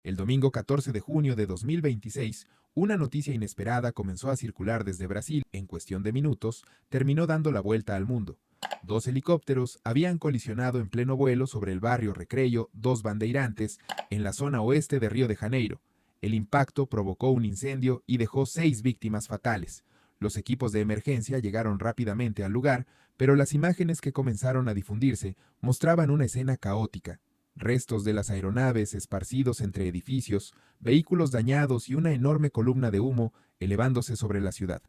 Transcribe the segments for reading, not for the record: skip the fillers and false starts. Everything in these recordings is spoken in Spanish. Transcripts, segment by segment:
El domingo 14 de junio de 2026, una noticia inesperada comenzó a circular desde Brasil. En cuestión de minutos, terminó dando la vuelta al mundo. Dos helicópteros habían colisionado en pleno vuelo sobre el barrio Recreio dos Bandeirantes, en la zona oeste de Río de Janeiro. El impacto provocó un incendio y dejó 6 víctimas fatales. Los equipos de emergencia llegaron rápidamente al lugar, pero las imágenes que comenzaron a difundirse mostraban una escena caótica. Restos de las aeronaves esparcidos entre edificios, vehículos dañados y una enorme columna de humo elevándose sobre la ciudad.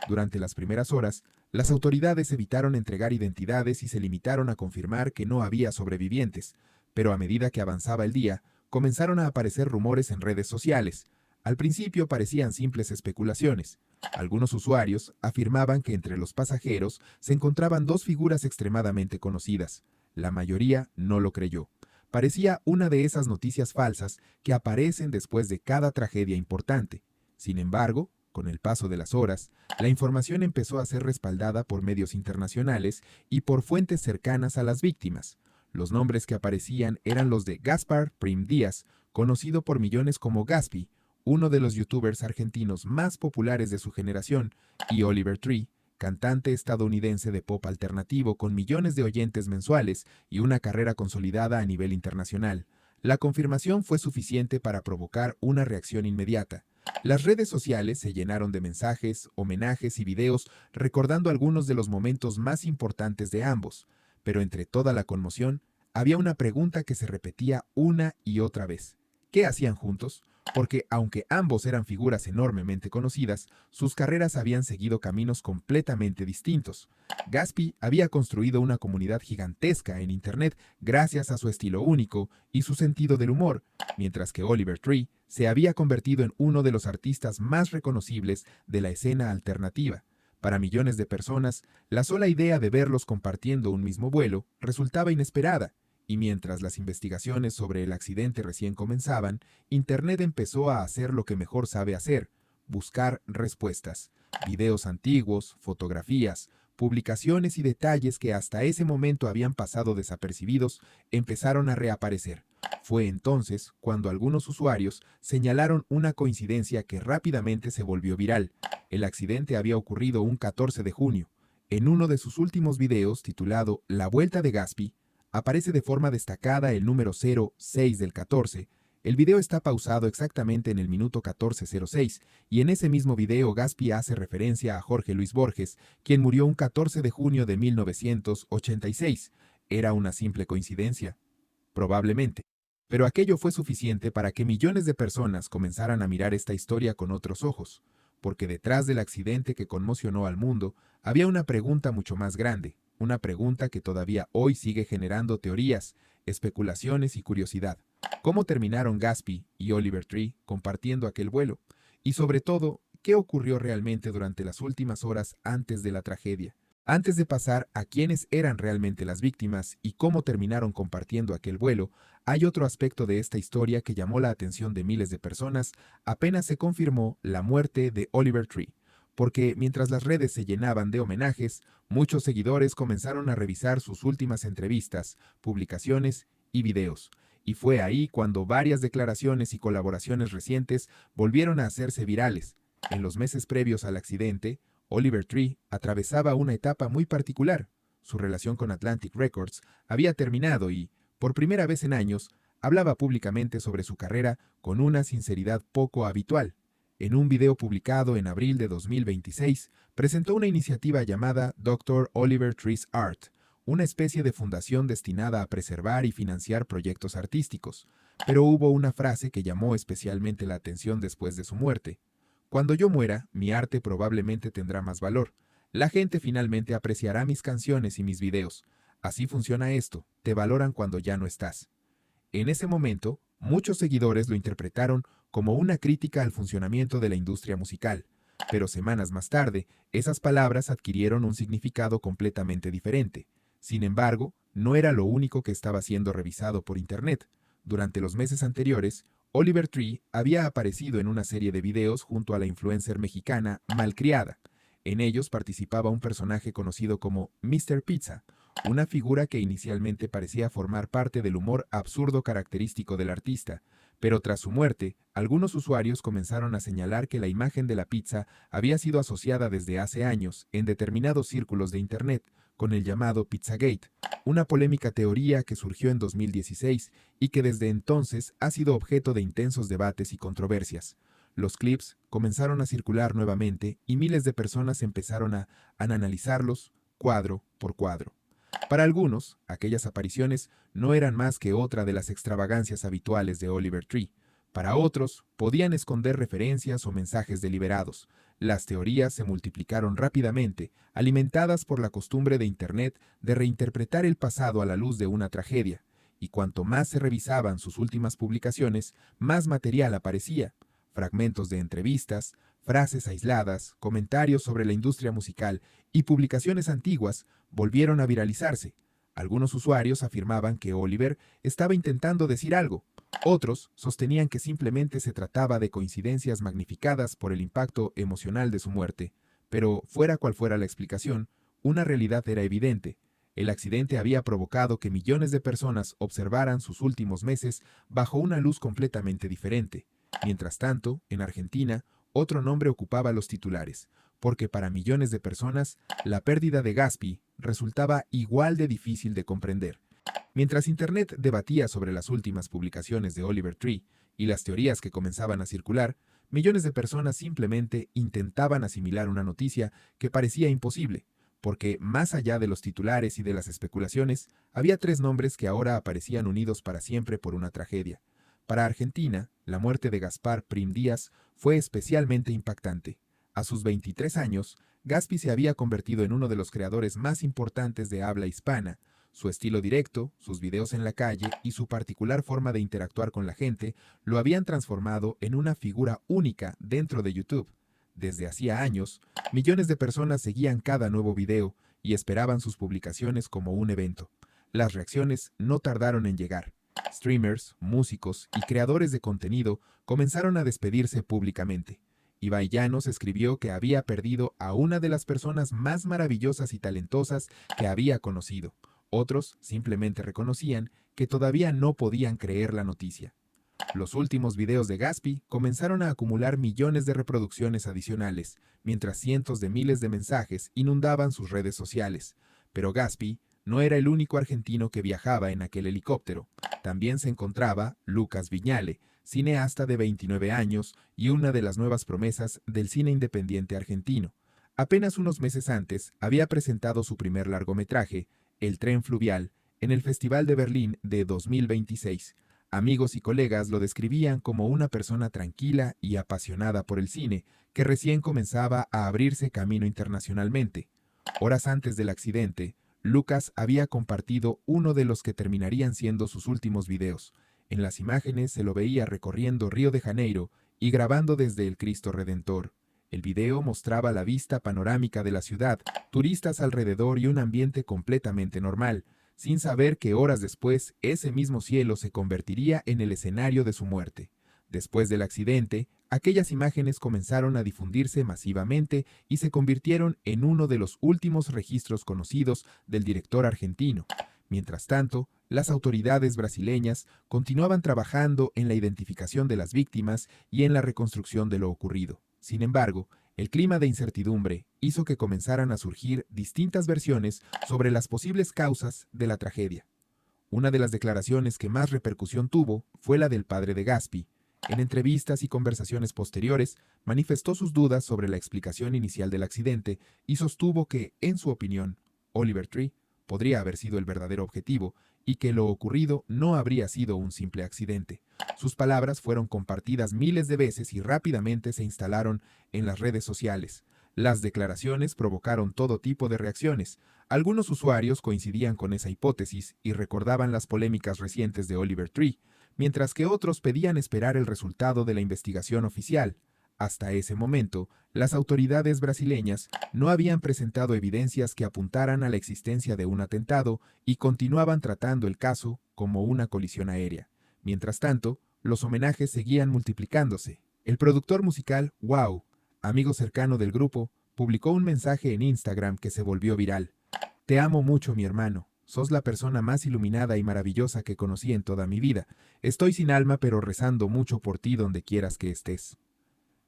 Durante las primeras horas, las autoridades evitaron entregar identidades y se limitaron a confirmar que no había sobrevivientes, pero a medida que avanzaba el día, comenzaron a aparecer rumores en redes sociales. Al principio parecían simples especulaciones. Algunos usuarios afirmaban que entre los pasajeros se encontraban dos figuras extremadamente conocidas. La mayoría no lo creyó. Parecía una de esas noticias falsas que aparecen después de cada tragedia importante. Sin embargo, con el paso de las horas, la información empezó a ser respaldada por medios internacionales y por fuentes cercanas a las víctimas. Los nombres que aparecían eran los de Gaspar Prim Díaz, conocido por millones como Gaspi, uno de los youtubers argentinos más populares de su generación, y Oliver Tree, cantante estadounidense de pop alternativo con millones de oyentes mensuales y una carrera consolidada a nivel internacional. La confirmación fue suficiente para provocar una reacción inmediata. Las redes sociales se llenaron de mensajes, homenajes y videos recordando algunos de los momentos más importantes de ambos, pero entre toda la conmoción, había una pregunta que se repetía una y otra vez. ¿Qué hacían juntos? Porque aunque ambos eran figuras enormemente conocidas, sus carreras habían seguido caminos completamente distintos. Gaspi había construido una comunidad gigantesca en Internet gracias a su estilo único y su sentido del humor, mientras que Oliver Tree se había convertido en uno de los artistas más reconocibles de la escena alternativa. Para millones de personas, la sola idea de verlos compartiendo un mismo vuelo resultaba inesperada, y mientras las investigaciones sobre el accidente recién comenzaban, Internet empezó a hacer lo que mejor sabe hacer: buscar respuestas. Videos antiguos, fotografías, publicaciones y detalles que hasta ese momento habían pasado desapercibidos empezaron a reaparecer. Fue entonces cuando algunos usuarios señalaron una coincidencia que rápidamente se volvió viral. El accidente había ocurrido un 14 de junio. En uno de sus últimos videos, titulado La Vuelta de Gaspi, aparece de forma destacada el número 06 del 14. El video está pausado exactamente en el minuto 14:06, y en ese mismo video Gaspi hace referencia a Jorge Luis Borges, quien murió un 14 de junio de 1986. ¿Era una simple coincidencia? Probablemente. Pero aquello fue suficiente para que millones de personas comenzaran a mirar esta historia con otros ojos, porque detrás del accidente que conmocionó al mundo había una pregunta mucho más grande, una pregunta que todavía hoy sigue generando teorías, especulaciones y curiosidad. ¿Cómo terminaron Gaspi y Oliver Tree compartiendo aquel vuelo? Y sobre todo, ¿qué ocurrió realmente durante las últimas horas antes de la tragedia? Antes de pasar a quiénes eran realmente las víctimas y cómo terminaron compartiendo aquel vuelo, hay otro aspecto de esta historia que llamó la atención de miles de personas apenas se confirmó la muerte de Oliver Tree, porque mientras las redes se llenaban de homenajes, muchos seguidores comenzaron a revisar sus últimas entrevistas, publicaciones y videos. Y fue ahí cuando varias declaraciones y colaboraciones recientes volvieron a hacerse virales. En los meses previos al accidente, Oliver Tree atravesaba una etapa muy particular. Su relación con Atlantic Records había terminado y, por primera vez en años, hablaba públicamente sobre su carrera con una sinceridad poco habitual. En un video publicado en abril de 2026, presentó una iniciativa llamada Dr. Oliver Tree's Art, una especie de fundación destinada a preservar y financiar proyectos artísticos. Pero hubo una frase que llamó especialmente la atención después de su muerte. Cuando yo muera, mi arte probablemente tendrá más valor. La gente finalmente apreciará mis canciones y mis videos. Así funciona esto, te valoran cuando ya no estás. En ese momento, muchos seguidores lo interpretaron como una crítica al funcionamiento de la industria musical, pero semanas más tarde, esas palabras adquirieron un significado completamente diferente. Sin embargo, no era lo único que estaba siendo revisado por Internet. Durante los meses anteriores, Oliver Tree había aparecido en una serie de videos junto a la influencer mexicana Malcriada. En ellos participaba un personaje conocido como Mr. Pizza, una figura que inicialmente parecía formar parte del humor absurdo característico del artista, Pero tras su muerte, algunos usuarios comenzaron a señalar que la imagen de la pizza había sido asociada desde hace años en determinados círculos de Internet con el llamado Pizzagate, una polémica teoría que surgió en 2016 y que desde entonces ha sido objeto de intensos debates y controversias. Los clips comenzaron a circular nuevamente y miles de personas empezaron a analizarlos cuadro por cuadro. Para algunos, aquellas apariciones no eran más que otra de las extravagancias habituales de Oliver Tree. Para otros, podían esconder referencias o mensajes deliberados. Las teorías se multiplicaron rápidamente, alimentadas por la costumbre de Internet de reinterpretar el pasado a la luz de una tragedia. Y cuanto más se revisaban sus últimas publicaciones, más material aparecía. Fragmentos de entrevistas, frases aisladas, comentarios sobre la industria musical y publicaciones antiguas volvieron a viralizarse. Algunos usuarios afirmaban que Oliver estaba intentando decir algo. Otros sostenían que simplemente se trataba de coincidencias magnificadas por el impacto emocional de su muerte. Pero, fuera cual fuera la explicación, una realidad era evidente. El accidente había provocado que millones de personas observaran sus últimos meses bajo una luz completamente diferente. Mientras tanto, en Argentina, otro nombre ocupaba los titulares, porque para millones de personas, la pérdida de Gaspi resultaba igual de difícil de comprender. Mientras Internet debatía sobre las últimas publicaciones de Oliver Tree y las teorías que comenzaban a circular, millones de personas simplemente intentaban asimilar una noticia que parecía imposible, porque más allá de los titulares y de las especulaciones, había tres nombres que ahora aparecían unidos para siempre por una tragedia. Para Argentina, la muerte de Gaspar Prim Díaz fue especialmente impactante. A sus 23 años, Gaspi se había convertido en uno de los creadores más importantes de habla hispana. Su estilo directo, sus videos en la calle y su particular forma de interactuar con la gente lo habían transformado en una figura única dentro de YouTube. Desde hacía años, millones de personas seguían cada nuevo video y esperaban sus publicaciones como un evento. Las reacciones no tardaron en llegar. Streamers, músicos y creadores de contenido comenzaron a despedirse públicamente. Ibai Llanos escribió que había perdido a una de las personas más maravillosas y talentosas que había conocido. Otros simplemente reconocían que todavía no podían creer la noticia. Los últimos videos de Gaspi comenzaron a acumular millones de reproducciones adicionales, mientras cientos de miles de mensajes inundaban sus redes sociales. Pero Gaspi no era el único argentino que viajaba en aquel helicóptero. También se encontraba Lucas Viñale, cineasta de 29 años y una de las nuevas promesas del cine independiente argentino. Apenas unos meses antes había presentado su primer largometraje, El tren fluvial, en el Festival de Berlín de 2026. Amigos y colegas lo describían como una persona tranquila y apasionada por el cine, que recién comenzaba a abrirse camino internacionalmente. Horas antes del accidente, Lucas había compartido uno de los que terminarían siendo sus últimos videos. En las imágenes se lo veía recorriendo Río de Janeiro y grabando desde el Cristo Redentor. El video mostraba la vista panorámica de la ciudad, turistas alrededor y un ambiente completamente normal, sin saber que horas después ese mismo cielo se convertiría en el escenario de su muerte. Después del accidente, aquellas imágenes comenzaron a difundirse masivamente y se convirtieron en uno de los últimos registros conocidos del director argentino. Mientras tanto, las autoridades brasileñas continuaban trabajando en la identificación de las víctimas y en la reconstrucción de lo ocurrido. Sin embargo, el clima de incertidumbre hizo que comenzaran a surgir distintas versiones sobre las posibles causas de la tragedia. Una de las declaraciones que más repercusión tuvo fue la del padre de Gaspi. En entrevistas y conversaciones posteriores, manifestó sus dudas sobre la explicación inicial del accidente y sostuvo que, en su opinión, Oliver Tree podría haber sido el verdadero objetivo y que lo ocurrido no habría sido un simple accidente. Sus palabras fueron compartidas miles de veces y rápidamente se instalaron en las redes sociales. Las declaraciones provocaron todo tipo de reacciones. Algunos usuarios coincidían con esa hipótesis y recordaban las polémicas recientes de Oliver Tree, mientras que otros pedían esperar el resultado de la investigación oficial. Hasta ese momento, las autoridades brasileñas no habían presentado evidencias que apuntaran a la existencia de un atentado y continuaban tratando el caso como una colisión aérea. Mientras tanto, los homenajes seguían multiplicándose. El productor musical Wow, amigo cercano del grupo, publicó un mensaje en Instagram que se volvió viral. Te amo mucho, mi hermano. sos la persona más iluminada y maravillosa que conocí en toda mi vida. Estoy sin alma, pero rezando mucho por ti donde quieras que estés.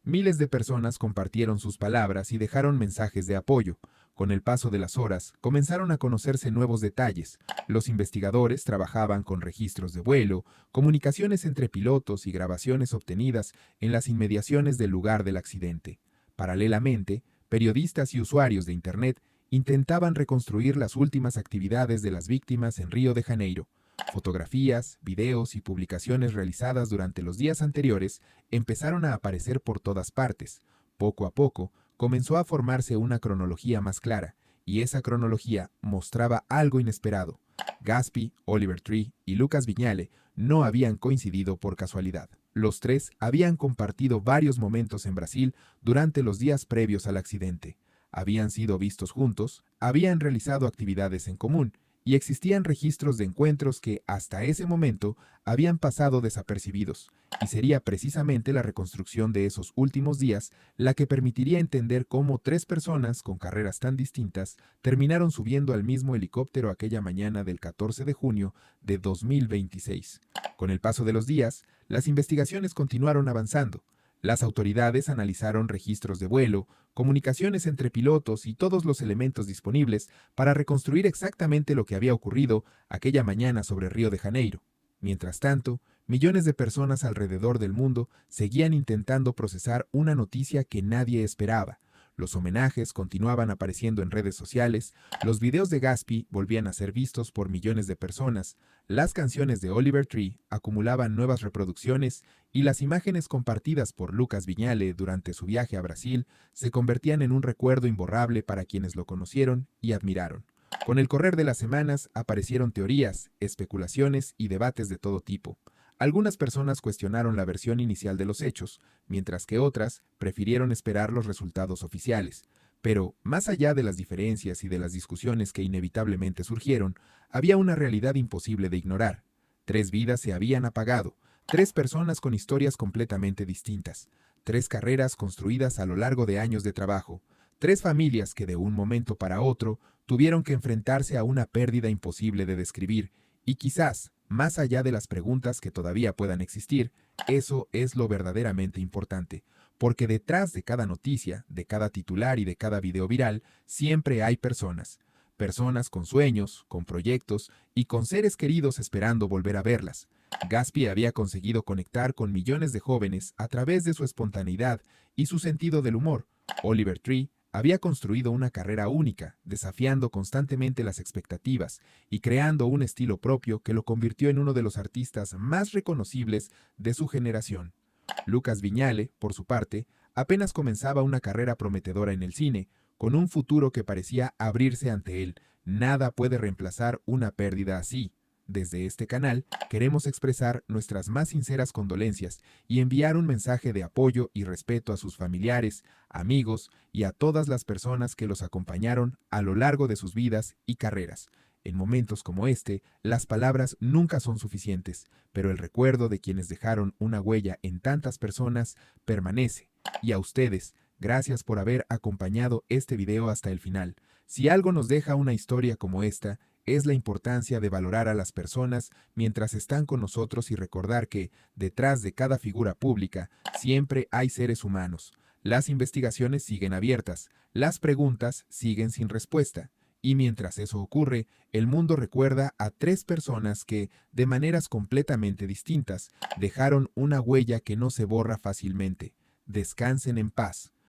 Miles de personas compartieron sus palabras y dejaron mensajes de apoyo. Con el paso de las horas, comenzaron a conocerse nuevos detalles. Los investigadores trabajaban con registros de vuelo, comunicaciones entre pilotos y grabaciones obtenidas en las inmediaciones del lugar del accidente. Paralelamente, periodistas y usuarios de Internet intentaban reconstruir las últimas actividades de las víctimas en Río de Janeiro. Fotografías, videos y publicaciones realizadas durante los días anteriores empezaron a aparecer por todas partes. Poco a poco, comenzó a formarse una cronología más clara, y esa cronología mostraba algo inesperado. Gaspy, Oliver Tree y Lucas Viñale no habían coincidido por casualidad. Los tres habían compartido varios momentos en Brasil durante los días previos al accidente. Habían sido vistos juntos, habían realizado actividades en común, y existían registros de encuentros que, hasta ese momento, habían pasado desapercibidos, y sería precisamente la reconstrucción de esos últimos días la que permitiría entender cómo tres personas con carreras tan distintas terminaron subiendo al mismo helicóptero aquella mañana del 14 de junio de 2026. Con el paso de los días, las investigaciones continuaron avanzando. Las autoridades analizaron registros de vuelo, comunicaciones entre pilotos y todos los elementos disponibles para reconstruir exactamente lo que había ocurrido aquella mañana sobre Río de Janeiro. Mientras tanto, millones de personas alrededor del mundo seguían intentando procesar una noticia que nadie esperaba. Los homenajes continuaban apareciendo en redes sociales, los videos de Gaspy volvían a ser vistos por millones de personas, las canciones de Oliver Tree acumulaban nuevas reproducciones y las imágenes compartidas por Lucas Viñale durante su viaje a Brasil se convertían en un recuerdo imborrable para quienes lo conocieron y admiraron. Con el correr de las semanas aparecieron teorías, especulaciones y debates de todo tipo. Algunas personas cuestionaron la versión inicial de los hechos, mientras que otras prefirieron esperar los resultados oficiales. Pero, más allá de las diferencias y de las discusiones que inevitablemente surgieron, había una realidad imposible de ignorar. Tres vidas se habían apagado, tres personas con historias completamente distintas, tres carreras construidas a lo largo de años de trabajo, tres familias que de un momento para otro tuvieron que enfrentarse a una pérdida imposible de describir, y quizás, más allá de las preguntas que todavía puedan existir, eso es lo verdaderamente importante, porque detrás de cada noticia, de cada titular y de cada video viral, siempre hay personas. Personas con sueños, con proyectos y con seres queridos esperando volver a verlas. Gaspy había conseguido conectar con millones de jóvenes a través de su espontaneidad y su sentido del humor. Oliver Tree había construido una carrera única, desafiando constantemente las expectativas y creando un estilo propio que lo convirtió en uno de los artistas más reconocibles de su generación. Lucas Viñale, por su parte, apenas comenzaba una carrera prometedora en el cine, con un futuro que parecía abrirse ante él. Nada puede reemplazar una pérdida así. Desde este canal queremos expresar nuestras más sinceras condolencias y enviar un mensaje de apoyo y respeto a sus familiares, amigos y a todas las personas que los acompañaron a lo largo de sus vidas y carreras. En momentos como este, las palabras nunca son suficientes, pero el recuerdo de quienes dejaron una huella en tantas personas permanece. Y a ustedes, gracias por haber acompañado este video hasta el final. Si algo nos deja una historia como esta, es la importancia de valorar a las personas mientras están con nosotros y recordar que, detrás de cada figura pública, siempre hay seres humanos. Las investigaciones siguen abiertas, las preguntas siguen sin respuesta. Y mientras eso ocurre, el mundo recuerda a tres personas que, de maneras completamente distintas, dejaron una huella que no se borra fácilmente. Descansen en paz.